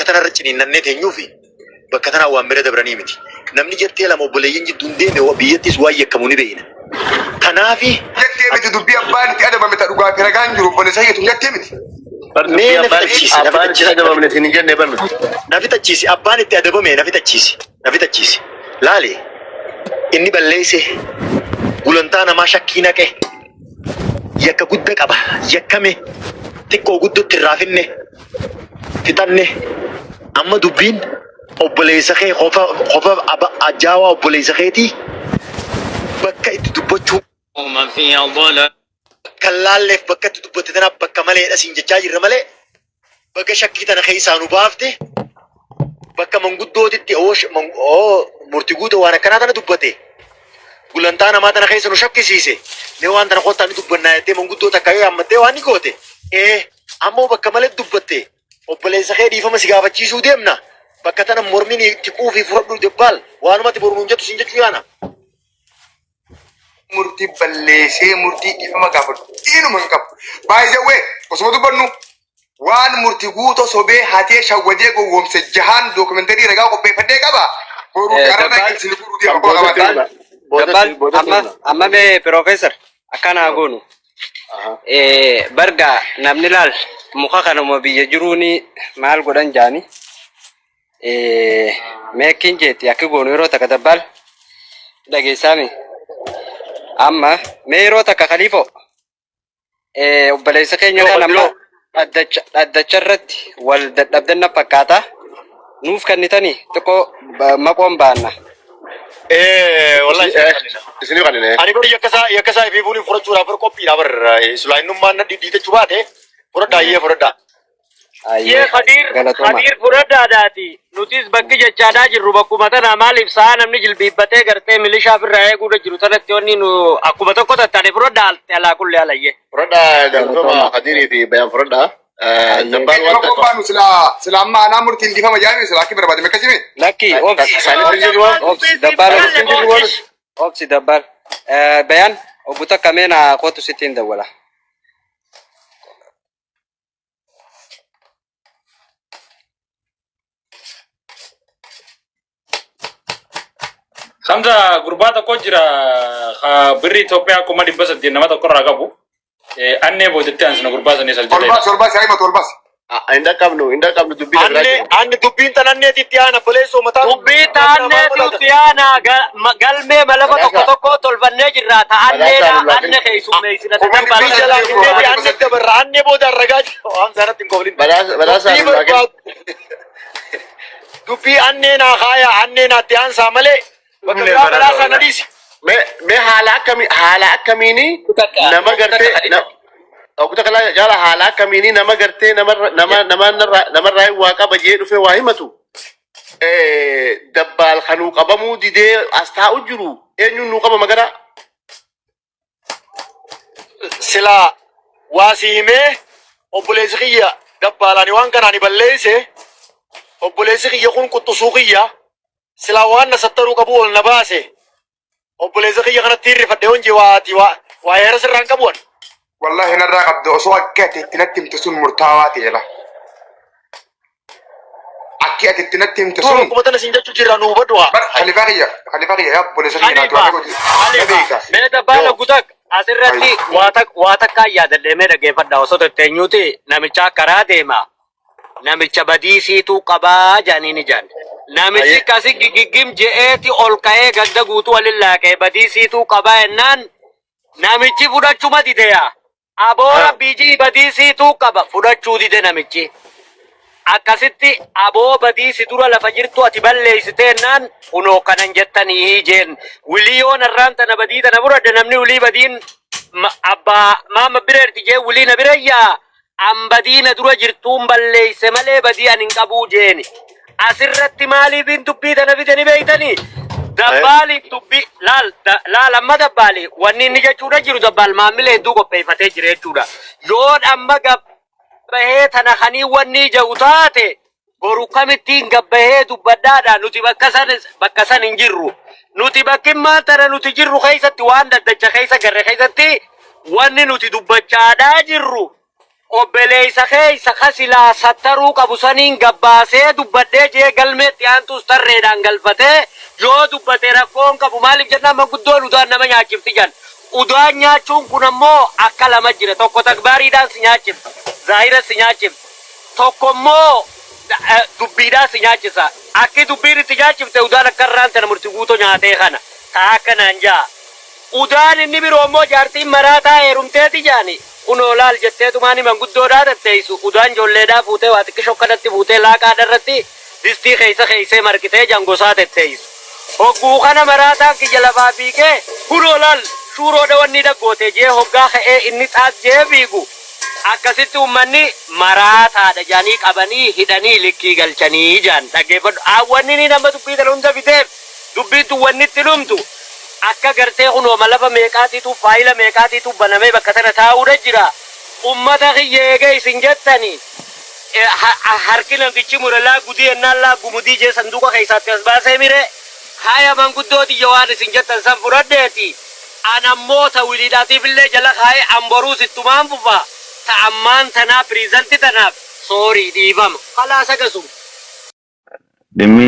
بكتنا رجني ننتي نيوفي بكتنا وامبرة دبراني متي نمني جتة لما بوليين جدون دين هو بيتي سواي كموني بينا تنافي جتة متي دبي أبان تي أنا بمتى رجع كرجان جروب بنسيه جتة متي مين نفتشيسي أبان تي أنا بمتى نيجي نبرم نفتشيسي أبان تي أدبو مين نفتشيسي لا لي إني بلليسه قلنتانا ما شكينا كه يكا قدك أبا يكا مي تكو قدو ترافيني تتاني أما دبين أبوليسخي خوفا أبا أجاوا أبوليسخيتي بكا إتدبوچو ومن فيها ضلال كلالف بكا تدبوتنا بكا مالي أسين جاجر مالي بكا شكيتنا خيسانو بافتي بكا من قدو تتي أوش من مرتقوتو وانا كناتنا دبوتي قلنتانا ما تنا خيسانو شكي سيسي نيوان تنا قوتاني دبنا يتي من قدو تكايو أمتي واني قوتي أمو بكا مالي دبوتي أبوليسخي ديفا مسيقافة جيسو ديمنا بكتنا مرميني تكوفي فرق دبال وانا ما تبرمونجا تسنجا فيانا مرتي بلسه مرتي كيف ما كابر إنه من كاب باي زوي وسمعتوا بنو وان مرتي قوتو صبي هاتي شوجي قو ومس جهان دوكمنتري رجع قو بيفدي كابا برو كارنا كيسني برو دي أبغى كابا Dabal amma be professor akana agonu barga namni lal muka kana mo biye juruni mal godan jani mekin jeti akigonu ro taka dabal dagesani amma mero taka khalifo obbaleysa kenya kana amma addacharratti wal dadabdanna fakata nuuf kannitani toko maqom baana والله إسني قلنا أنا بقول يكسا في بوني فرد شورا فرد كوبي نابر سلاين نمان ندي تجوبات فرد دايه فرد دا ये खदीर फुरदा दाती नोटिस बक्की जच्चादा जिरु बकुमता नामाल इफ्सान हमने जिलबी बते करते मिलिशा फिर रहे गुड़े जिरुता ने त्योनी नु अकुमता को तत्ताने फुरदा त्याला कुल्ले आलाये فردا جنبه قديري في بيان فردا جبال وانت كوبانو سلا ما أنا مرتين دي فما جاي سلا كبر بعد مكسيمي لكي اوبس دبال بيان وبوتا كمان قوتو 60 دوله خمسة غربات كوجرا بري توبيا كومادي بس الدين ما تقرر رقابو أني بود تانس نغربات نسال جديد تولباس هاي ما تولباس عندك كم دبي أنا دبين تنانية تيانا بوليسو متى دبي تانية تيانا قال مي ملفة تكو تولبني جرات أني خيسو ميسنا أنا دبر أنا بود الرجاج هم زارة تنقولين بلاس دبي أنا نخايا أنا نتيان سامله بكرة بلاس أنا ديس ما حالك كميني نما قرتي أو كنت كلا جالا حالك كميني نما قرتي نما راي واقع بجيء في واهمته دبال خنوق أبامو دي أستاء الجرو إنه نوقا مغرا سلا واسيمه وبوليسخية دبالاني وان كاناني بلليسه وبوليسخية يكون كتسوقية سلا وان سترو قبول نباسه وبوليسخية كانت تيري فدهون جواتي وهيرس الران قبول والله نرى قبض أسواق كاتي تنتم تسون مرتاواتي له أكيد تنتم تسون كم تنا سينجا تجيرا نوبدوا خليفاقية يا بوليسخية ناتوا ميدا بالا قدك asirratti waa takka yaadadheemee dhaggeeffadha osoo tetteenyuuti namicha karaa deema namicha badiisiitu qabaa jaaniin ijaan namichi kasi giggim je'eeti ol ka'ee gadda guutuu waliin laaqee badiisiitu qabaa ennaan namichi fudhachuma dideya aboora biji badiisiitu qaba fudhachuu dide namichi akkasitti aboo badiisi dura lafa jirtu ati balleessite ennaan kunoo kanan jettanii jeen wiliyoon irraan tana badii tana buradde namni wilii badiin abbaa maama bireerti jee wilii na birayyaa an badiina dura jirtuun balleeyse malee badii an hin qabuu jeeni asirratti maaliifin dubbii tana fidanii beeytanii dabbaali dubbii laal amma dabbaali wanni inni jechuudha jiru dabbaal maamila hedduu qopheeffatee jira jechuudha yoon amma gabbahee tana kanii wanni jahu taate boru kamittiin gabbahee dubbadhaadha nuti bakka san hin jirru nuti bakkin maantana nuti jirru keessatti waan daddacha keessa garre keessatti wanni nuti dubbachaadhaa jirru obboleessa keessa kasilaa sattaruu qabu saniin gabbaasee dubbadhee jee galmeetti aantuus tarreedhaan galfatee yoo dubbate rakkoon qabu maaliif jennaan manguddoon udaan nama nyaachifti jan. Udaan nyaachuun kun ammoo akka lama jira. Tokko takbaariidhaan si nyaachifta. Zaahira si nyaachifta. Tokko immoo dubbiidhaan si nyaachisa. Akki dubbiin itti nyaachifte udaan akka irraan tana murtii guutoo nyaatee kana. Taa akkanaan jaa. Udaan inni biroo immoo jaartiin maraataa heerumteeti jaani. Kunoo laal jetteetumaani manguddoodhaa tatteessu. Udaan ijoolleedhaa fuutee waa xiqqi shokkanatti fuutee laaqaadha irratti distii keessa marqitee jangosaa tetteessu. Hogguu kana maraataan kiyya lafaa fiigee kunoo laal shuuroodha wanni dhaggoote jee hoggaa ka'ee inni xaas jee fiigu. Akkasitti uummanni maraataadha jaanii qabanii hidhanii likkii galchanii jaan dhaggeeffadhu. Wanni ni nama dubbii kana hunda fiteef dubbiitu wanni itti dhumtu. Akka gartee kunooma lafa meeqaatiitu faayila meeqaatiitu banamee bakka tana taa'uudha jira. Ummata kiyyeegee isin jettanii harki namtichi muralaa gudii ennaan laa gumudii jee sanduuqa keessaatti as baasee mire haya manguddooti yoo waan isin jettan san fudhadheeti. Anammoo ta'uudhaatiif illee jala kaa'ee amboruu sittumaan fufa. Ta'ammaan tanaa piriizanti tanaaf soorii dhiifama. Kalaas akkasuma. Dhimmi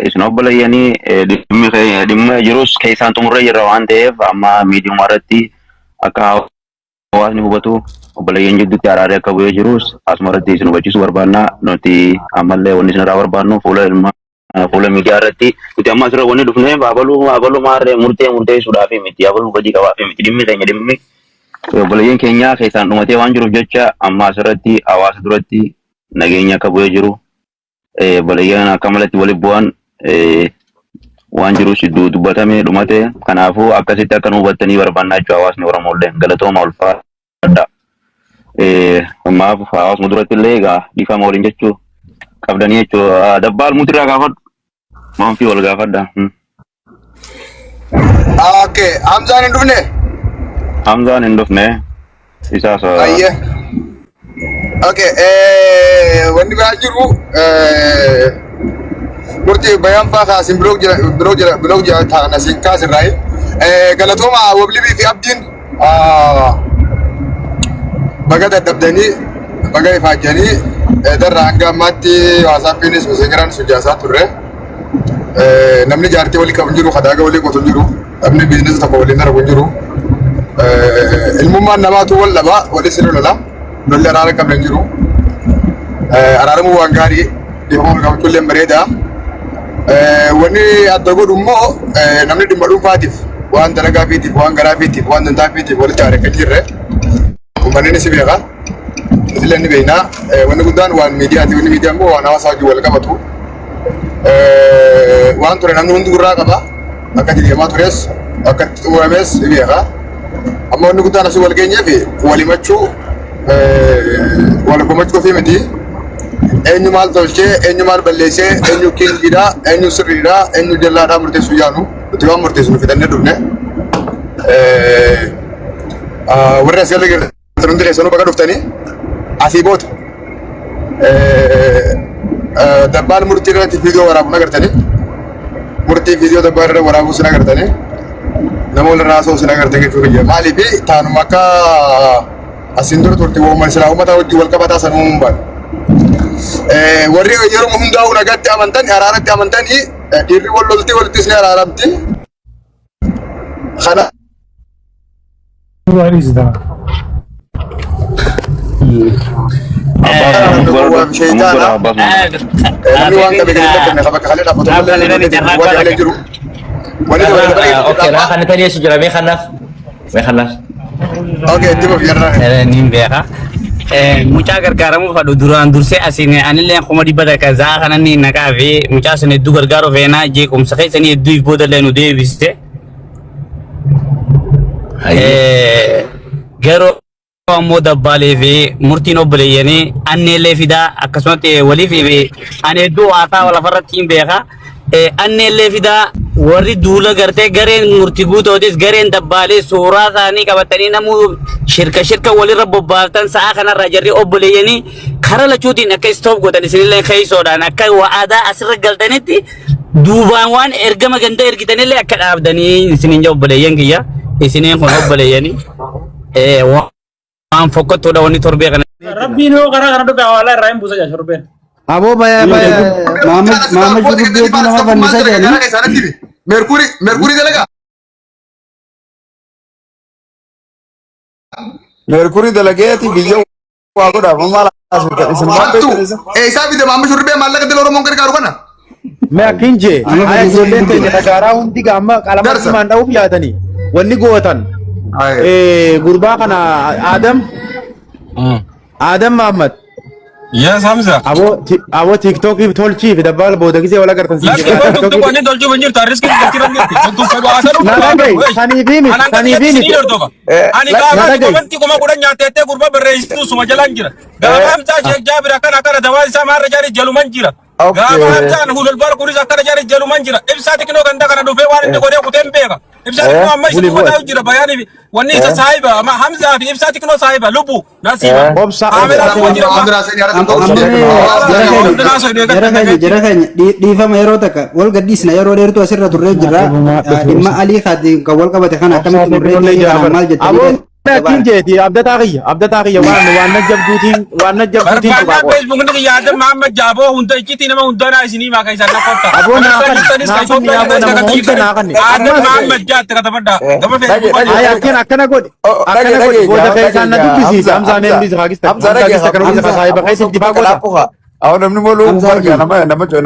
isin obboleeyyanii dhimma jirus keessaan xumurree jirra waan ta'eef amma miidiyuma irratti akka hawaasni hubatu obboleeyyan jidduutti araaree akka bu'ee jirus asuma irratti isin hubachiisuu barbaanna. Nuti ammallee wanni isin irraa barbaannu fuula miidiyaa irratti nuti amma asirra wanni dhufnee abaluu maarree murteessuudhaaf miti abaluu badii qabaaf miti dhimmi keenya dhimmi obboleeyyan keenya keessaan dhumatee waan jiruuf jecha amma asirratti hawaasa duratti nageenya akka bu'ee jiru. Obboleeyyan akka malatti waliin bu'an waan jiru sidduu dubbatame dhumate kanaafuu akkasitti akka nu hubattanii barbaannaa jechuudha hawaasni Oromooillee galatooma ulfaadha. Ammaaf hawaasuma duratti illee egaa dhiifama waliin jechuu qabdanii jechuudha. Dabbaal muutirraa gaafadhu maanfii wal gaafadha. Okay, Hamzaan hin dhufne? Hamzaan hin dhufne isaas. Ayyee. Okay, wanni biraa jiru murtii bayaan faa kaasin biloog jira taana siin kaasirraayi. Galatooma wablibii fi abdiin baga dadhabdanii baga ifaajjanii darra hanga ammaatti waasaappiinis miseengeraan sujjaasaa turre. Namni jaartii walii qabu jiru kadaaga walii qotu jiru namni biizinesi tokko waliin darabu jiru. Ilmummaan namaatu wal dhabaa walii sirri lola. Lolli araara qabna jiru. Araaramuu waan gaarii dhiifama wal qabachuu illee bareeda. Wanni adda godhu immoo namni dhimma dhuunfaatiif waan dalagaa fiitiif waan garaa fiitiif waan dantaa fiitiif walitti aaree jirre. Uummanni si beeka. Isillee ni beekna. Wanni guddaan waan miidiyaati. Wanni miidiyaan immoo waan hawaasaa wajjin wal qabatu. Waan ture namni hundi gurraa qaba. Akka deemaa tures akka uurames ni beeka. Amma wanni guddaan asii wal geenyeef walimachuu wal komachuu fi miti. Eenyu maal tolchee, eenyu maal balleessee, eenyu kiingiidhaa, eenyu sirriidhaa, eenyu jallaadhaa murteessuu yaanu nuti waan murteessu nu fidannee dhufne. Warri asii gala hundi leessanuu bakka dhuftanii asii booda dabbaal murtii irratti viidiyoo waraabuun agartanii murtii viidiyoo dabbaal irra waraabuu sin agartanii nama walirraa haasa'uu sin agartan jechuudha. Maaliif taanuma akka asiin dura turte silaa uummata wajjin wal qabataa san uumuun baadha. Warri yeroo hundaa'uu nagaatti amantan araaratti amantanii dhiirri wal loltii walittis ni araaramti. Kana mucaa gargaaramuuf hadhu duraan dursee asiin anillee kuma dhibbata kazaa kananni naqaa fi mucaa sun hedduu gargaaruu feenaa jeequmsa keessanii hedduu boodallee nu deebiste. Garuu ammoo dabbaalee fi murtiin obboleeyyanii anneellee fidaa akkasumatti walii fi ani hedduu waataa lafarratti hin beeka. Anneellee fidaa warri duula gartee gareen murtii guutootis gareen dabbaalee suuraa isaanii qabatanii namuu shirka walirra bobbaaftan sa'a kanarra jarri obboleeyyanii karaa lachuutiin akka istoof godhan isinillee keeysoodhaan akka waadaa asirra galtanitti duubaan waan ergama ganda ergitanillee akka dhaabdanii isiniin obboleeyyan kiyya isiniin kun obboleeyyanii waan fokkottuudha wanni torbee kana ربي نو قرا قرا دو على رايم بوسا جا شربين abo Muhammad Shurubbe itu nama Vanessa jadi Merkuri dalaga. Merkuri dalagati biyya waa godha maala isin Fattu. Isa bide Muhammad Shurubbe mallaqa dil Oromoo kan karu kana. मैं अकिंजे आया जोलें ते नगारा उन्ती गामा कालामा सिमांडा उप यादनी वन्नी गोवतन गुरबा कना आदम Mohammad yes Hamza abo TikTok की थोल चीफ दबाल बोधा किसे वाला करतन सी तो कोने दलजो बंजीर तारिस की किरण तो करो आसर ना गई सनी भी ani ka banti kuma kudan ya tete gurba bare istu suma jalan jira ga hamza sheikh jabir kana kana dawal sama rajari jaluman jira ga hamza hulul bar kuri zakara jari jaluman jira ibsati kino ganda kana do fe wani ko de ku tembega ibsati ko amma shi ko taw jira bayani wani sa sahiba amma hamza fi ibsati kino sahiba lubu nasiba amira ko jira jara kan di fama yero taka wal gadis na yero der to asirra turre jira imma ali khadi kawal ka bate khana tam turre mal jati لكن جيتي عبد تاغي وانا جبدوتين فيسبوك ندك يا ادم محمد جابو هونتا كيتي نما هونتا سيني ما كاي سنه كوتا ابو ناقن ادم محمد جات كتبدا دم فيسبوك اي اكنا غود بودا كايسان ندبسي امزا نمدي زاغيستا امزا كانوا صاحب كايس دفاع غودا aw namni malu marga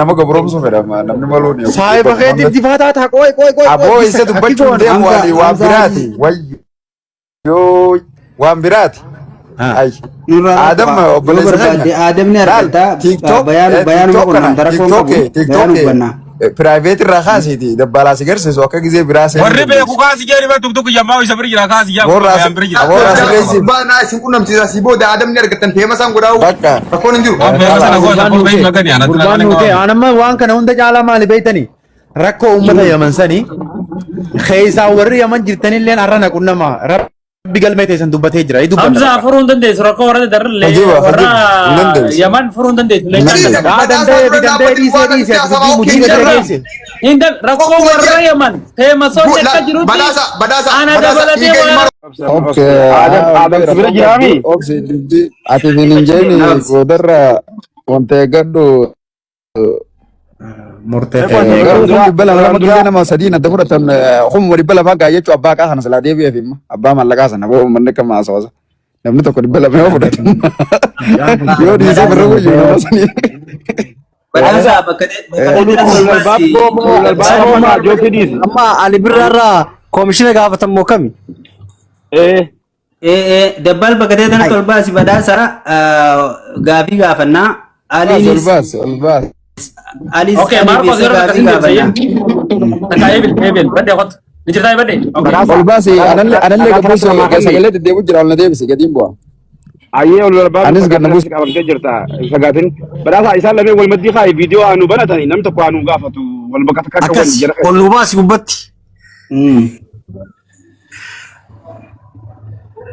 nama gabrom so feda namni malu ni صاحب كايس دفاع تا كوي abo isa dubbachu dem wali wa birati way yo waan biraati ay adam adam ne argata bayan TikTok private irraa kaasiti dabbalaa sigarsiisu akka gizee biraa seenaa warri beeku kaasi jeeri ba tuktuk yammaa isa biri jira kaasi yaa Bana isin qunnamsiisa si booda adam ne argatan feema san godhaa bakka rakkoon hin jiru. gurbaan nuti anamma waan kana hunda caalaa maali beeytani rakkoo ummata yaman sani keeysaa warri yaman jirtanilleen arrana qunnama bigal mete san dubbatee jira idu hamza furun dande surako warade darle warra yaman furun dande le dande di se mujin garese inda rako warra yaman te maso tekka jiruti badasa ana dabalate okay adam sibira jirami okay dibdi ati ninjeni godarra wonte gaddo murte bala lama dulde nama sadina da furatan khum wari bala baga yecho abba ka hana sala debi fimma abba mallaka sana bo manne kama asawa namni to ko bala me fudat yo di se baro yo sani badasa bakade babbo ma jokidis amma ali birra komishina gafatan mokami dabbal bakade tan tolba si badasa gafi gafanna ali albas Ali oke marco zero kasin saya takay bil bade khot nijirtay bade albas analle gabuso sagale de debu jiral na debi sigadin bo aye wal bab anis ganna mus ka barke jirta sagatin badasa isa lame wal maddi khay video anu banatani nam to anu gafatu wal bakata ka akas kullu basi bubatti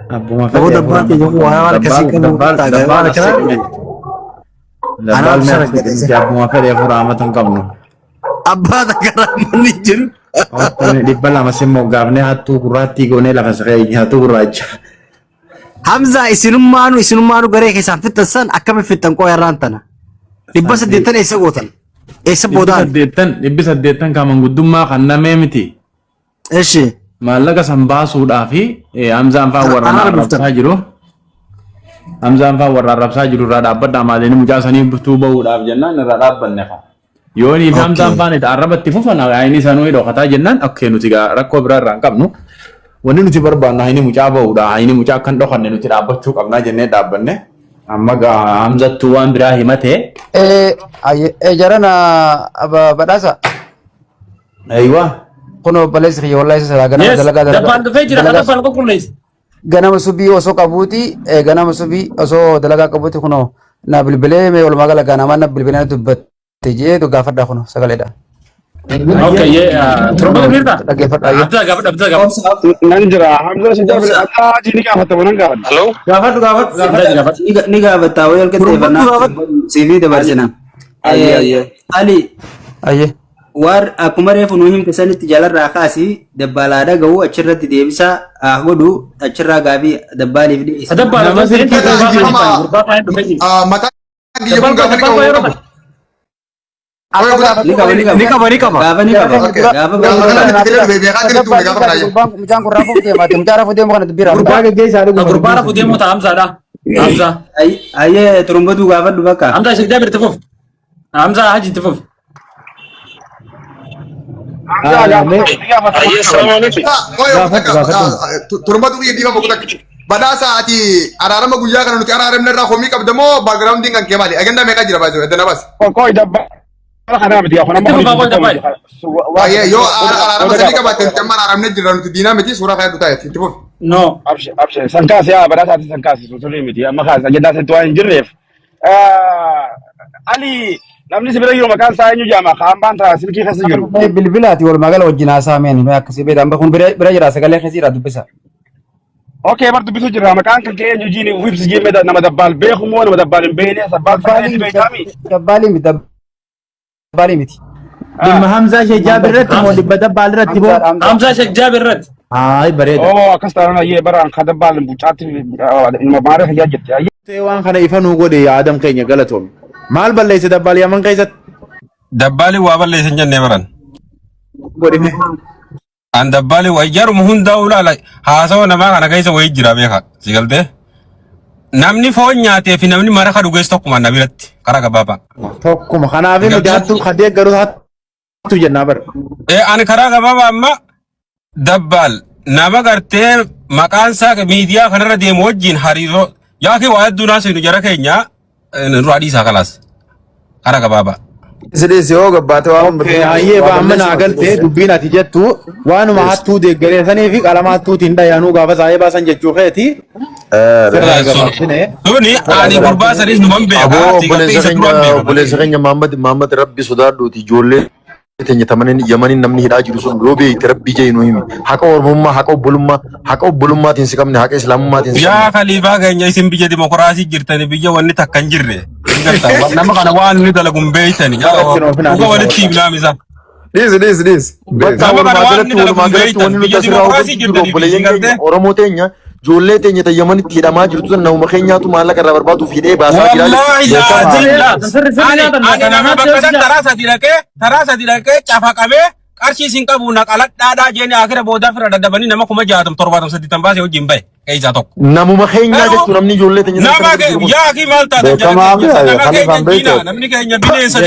abu ma fa dabbati yo wala kasi kan dabbal kana Dabal me jabu ma fere furamatan qabnu abba da garamani jiru dibbala masimmo gabne hattu kurati gone la kasay hattu kuracha Hamza isinumanu gare ke san fitan akam fitan ko yarantana dibba sadetan esa gotan esa bodan dibba sadetan kaman gudumma kanna memiti eshi malaga sambasu dafi Hamza fa warana rabta jiru Hamzaan fa warra rabsaa jiru irraa dhaabbadhaa maalini mucaa sanii butuu bahuudhaaf jennaan irraa dhaabbanne fa yooni Hamzaan faan itti arrabatti fufan ayini sanuu dhokataa jennaan akka nuti rakkoo biraa irraa hin qabnu wanni nuti barbaannu ayini mucaa bahuudha ayini mucaa kan dhokanne nuti dhaabbachuu qabnaa jennee dhaabbanne amma Hamzattuu waan biraa himate jarana badhaasa aywa kuno baleessi wallahi sagana dalagaa dabbaan dhufee jira kada falko qulleessi ganama subii osoo qabuuti ganama subii osoo dalagaa qabuuti kuno na bilbilee mee wal magala ganama na bilbilee dubbatte jee to gaafadha kuno sagaleedha okay ye turba birta dhaggeeffadha abda gabadha nan jira hamza sijab ata jini ka fata wonan gaafadha hello gaafadhu ni gaafata wayal kete bana CV dabarsina ayye ali war akkuma reefu nu himte sanitti jalarraa kaasi dabbaalaadha ga'u achirratti deebisa godhu achirraa gaabii dabbaaliif dhiisa. Dabbaala Mata giyya kun gaafa ni qabu. Ni qaba. Mucaan kun raafuu deemaati. Mucaan raafuu deemu kana dubbira. Gurbaa raafuu deemu ta'a Hamzaadha. Hamza. Ayyee turumbatu gaafadhu bakka. Hamza ishee jaabir tufuf. Hamza haji tufuf. Turumbatu biyya diimaa boqota. Badhaasa ati araarama guyyaa kana nuti araaramne irraa hoomii qabdamoo baagiraawundiin kan kee maali? Agendaa meeqa jira baay'ee edda nabas? Koi dabba. Kana miti afaan amma. Yoo araarama sadii qabaatte nuti amma araaramne jirra nuti diinaa miti suuraa kana dhutaa itti fufi. No, abshir. Sankaas yaa badhaasa ati sankaas sosoli miti. Amma kaas agendaa seetu waan hin jirreef. Ali namni sibira yoo maqaan isaa eenyu jaama kaambaan ta'a silkii keessa jiru. Bilbilaati wal magala wajjin haasaameen akkasii beekan kun bira jira sagalee keessiidha dubbisa. Okay, bar dubisu jira maqaan kan kee eenyu jiini wibs jiime nama dabbaal beeku moo nama dabbaal hin beekne sabbaal faayee beekami. Dabbaali miti. Dhimma Hamzaa Sheekh Jaabir irratti moo dhibba dabbaal irratti boo? Hamza Sheekh Jaabir irratti. Haay bareeda. Oh, akkas taanaan ayyee baraan ka dabbaal bucaatti ilma maaree hayyaa jirti. Ayyee waan kana ifa nuu godhe yaadam keenya galatoom. Maal balleesse dabbaal yaman keessatti? Dabbaali waa balleesse hin jennee baran. Godhime. An dabbaali waa ijaarumu hundaa ulaala haasawa namaa kana keessa wayii jira beeka si galtee. Namni foon nyaatee fi namni mara ka dhugees tokkuma na biratti karaa gabaabaa. Tokkuma kanaaf nuti hattuu kadee garuu hattuu jennaa bara. Ani karaa gabaabaa amma dabbaal nama gartee maqaan isaa miidiyaa kanarra deemu wajjin hariiroo yaakii waa hedduu naasinu jara keenya nurraa dhiisaa kalaas karaa gabaabaa. Sidis yoo gabbaate waan Ayyee baamma naa galtee dubbiin ati jettu waanuma hattuu deeggareessanii fi qalama hattuutiin dhayaanuu gaafa saayee baasan jechuu keeti. Duni ani gurbaa sadis numan beekaa. Obboleessa keenya Mahammad Rabbi sodaadhuuti ijoollee teenya tamanin yamanin namni hidhaa jiru sun yoo beekte Rabbi jee nu himi. Haqa Oromummaa, haqa obbolummaatiin si qabne, haqa Islaamummaatiin si qabne. Yaa khaliifaa keenya isin biyya dimokiraasii jirtani biyya wanni takka hin jirre. Nama kana waan inni dalaguun beeytani. Dhuga walitti himnaamisa. Dis. Bakka walumaa galatti wanni nuti asirraa hojjetu obboleeyyan keenya Oromoo teenya ijoollee teenya tayyamanitti hidhamaa jirtu nama keenyaatu maallaqa irraa barbaadu fidee baasaa jira. Ani nama bakka san taraa sadi dhaqee cafaqamee qarshii isin qabu naqaladhaadhaa jeeni akira boodaa fira daddabanii nama 60-70 baasee wajjin bahe keessaa tokko. Namuma keenyaa jechuun namni ijoollee teenya. Nama yaakii maal taate namni keenya bineensa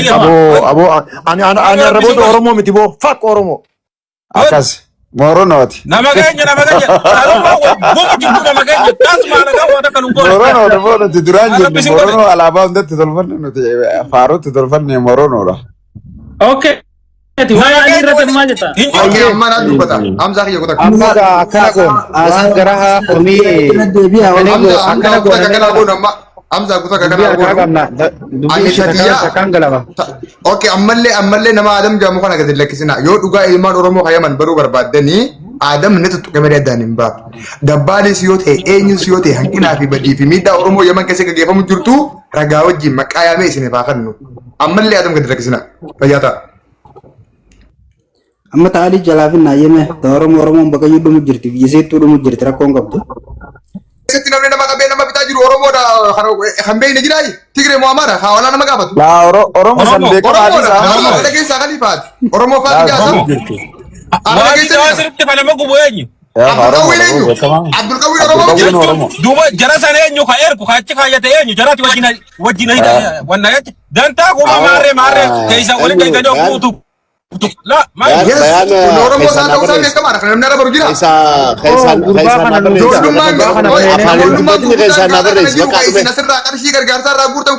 ani arraboota Oromoo miti boo fak Oromoo. akkas Moronooti. Nama keenya. Goma jirtu nama keenya. Tasuma alagaa waan akka nu godhe. Moronooti duraan jennu Moronoo alaabaa hundatti tolfanne nuti faaruutti tolfanne Moronoodha. Okay. Amma akkana goon asan garaha komii akkana goon Amza kuta kakana Oke ammallee nama Adam jamu kana gadi lakkisina yoo dhugaa ilmaan Oromoo hayaman baruu barbaaddanii Adam ne tuttuqe malee addaan hin baatu. Dabbaalis yoo ta'e eenyus yoo ta'e hanqinaa fi badii fi miidhaa Oromoo yaman keessa gaggeeffamu jirtu ragaa wajjin maqaa yaamee isin baafannu. Ammallee Adam gadi lakkisina. Fayyaa ta'a. Amma ta'alii jalaafin naayeme Oromoon bakka yuudhumu jirti biyya seettuu dhumu jirti rakkoon qabdu. Setti namni nama qabee nama bitaa jiru Oromoodha kan beeyne jiraay Tigiree moo Amaara haa walaana nama gaafatu. Oromoo san beekamaa Oromoo keessaa khalifaati. Oromoo faati jaasam. Waan sirriitti falama gubu eenyu. Abdul Qawwii Oromoo. Duuba jara sana eenyu ka ergu ka achi kaayyate eenyu jarati wajjin wanna jecha dantaa kuma maarree keessa waliin deeggadee okuutu. La, Oromoo sana ta'uu isaa beekamaadha. Kan namni arabu jira. Ijoollummaan asirraa qarshii gargaarsaa irraa guurtan